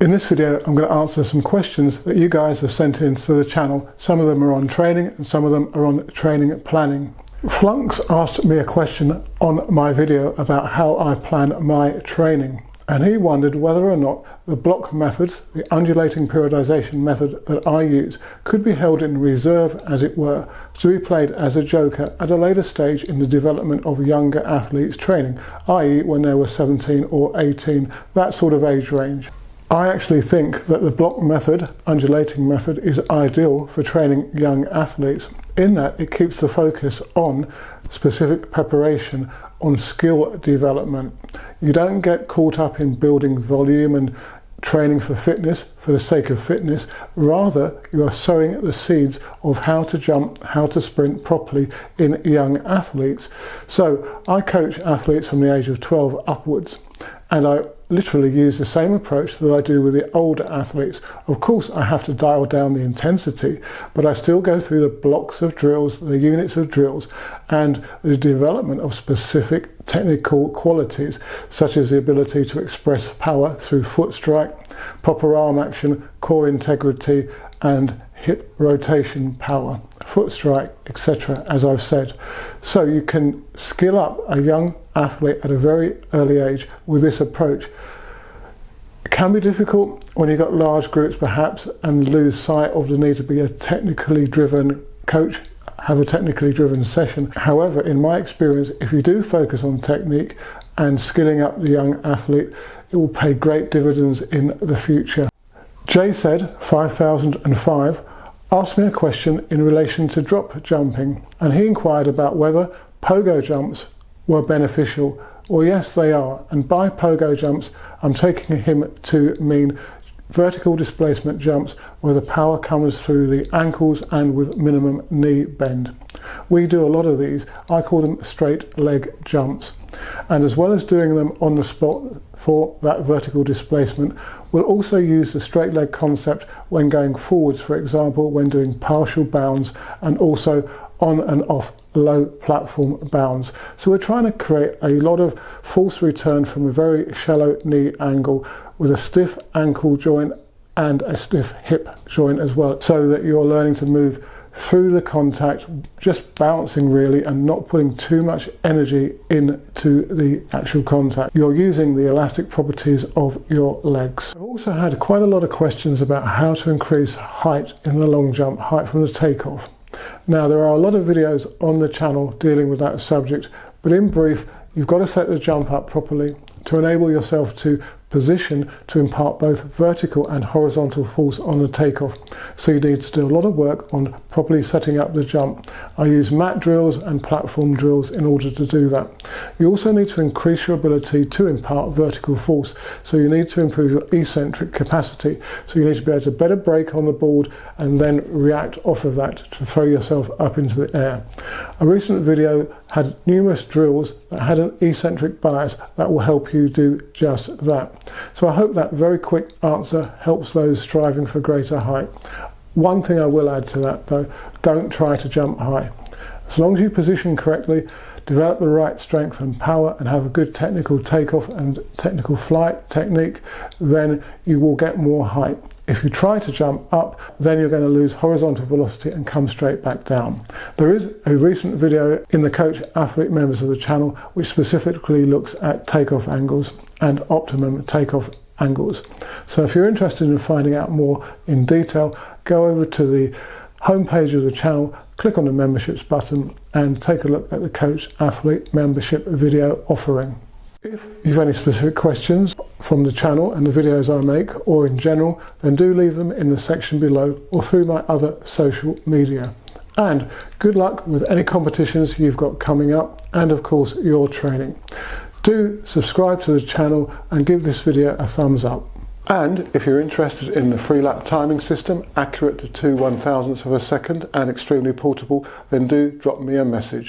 In this video I'm going to answer some questions that you guys have sent in to the channel. Some of them are on training and some of them are on training planning. Flunks asked me a question on my video about how I plan my training, and he wondered whether or not the block methods, the undulating periodisation method that I use, could be held in reserve, as it were, to be played as a joker at a later stage in the development of younger athletes' training, i.e. when they were 17 or 18, that sort of age range. I actually think that the block method, undulating method, is ideal for training young athletes, in that it keeps the focus on specific preparation, on skill development. You don't get caught up in building volume and training for fitness for the sake of fitness. Rather, you are sowing the seeds of how to jump, how to sprint properly in young athletes. So I coach athletes from the age of 12 upwards, and I literally use the same approach that I do with the older athletes. Of course, I have to dial down the intensity, but I still go through the blocks of drills, the units of drills, and the development of specific technical qualities, such as the ability to express power through foot strike, proper arm action, core integrity, and hip rotation power, foot strike, etc., as I've said. So you can skill up a young athlete at a very early age with this approach. It can be difficult when you've got large groups perhaps and lose sight of the need to be a technically driven coach, have a technically driven session. However, in my experience, if you do focus on technique and skilling up the young athlete, it will pay great dividends in the future. Jay said, 5005, asked me a question in relation to drop jumping, and he inquired about whether pogo jumps were beneficial. Well, yes, they are, and by pogo jumps I'm taking him to mean vertical displacement jumps where the power comes through the ankles and with minimum knee bend. We do a lot of these. I call them straight leg jumps, and as well as doing them on the spot for that vertical displacement, we'll also use the straight leg concept when going forwards, for example when doing partial bounds, and also on and off low platform bounds. So we're trying to create a lot of false return from a very shallow knee angle with a stiff ankle joint and a stiff hip joint as well, so that you're learning to move through the contact, just bouncing really and not putting too much energy into the actual contact. You're using the elastic properties of your legs. I've also had quite a lot of questions about how to increase height in the long jump, height from the takeoff. Now, there are a lot of videos on the channel dealing with that subject, but in brief, you've got to set the jump up properly to enable yourself to position to impart both vertical and horizontal force on the takeoff. So you need to do a lot of work on properly setting up the jump. I use mat drills and platform drills in order to do that. You also need to increase your ability to impart vertical force, so you need to improve your eccentric capacity. So you need to be able to better brake on the board and then react off of that to throw yourself up into the air. A recent video had numerous drills that had an eccentric bias that will help you do just that. So I hope that very quick answer helps those striving for greater height. One thing I will add to that though, don't try to jump high. As long as you position correctly, develop the right strength and power, and have a good technical takeoff and technical flight technique, then you will get more height. If you try to jump up, then you're going to lose horizontal velocity and come straight back down. There is a recent video in the coach athlete members of the channel which specifically looks at takeoff angles and optimum takeoff angles. So if you're interested in finding out more in detail, go over to the homepage of the channel, click on the memberships button and take a look at the coach athlete membership video offering. If you've any specific questions from the channel and the videos I make, or in general, then do leave them in the section below or through my other social media. And good luck with any competitions you've got coming up, and of course your training. Do subscribe to the channel and give this video a thumbs up. And if you're interested in the free lap timing system, accurate to 2/1000ths of a second and extremely portable, then do drop me a message.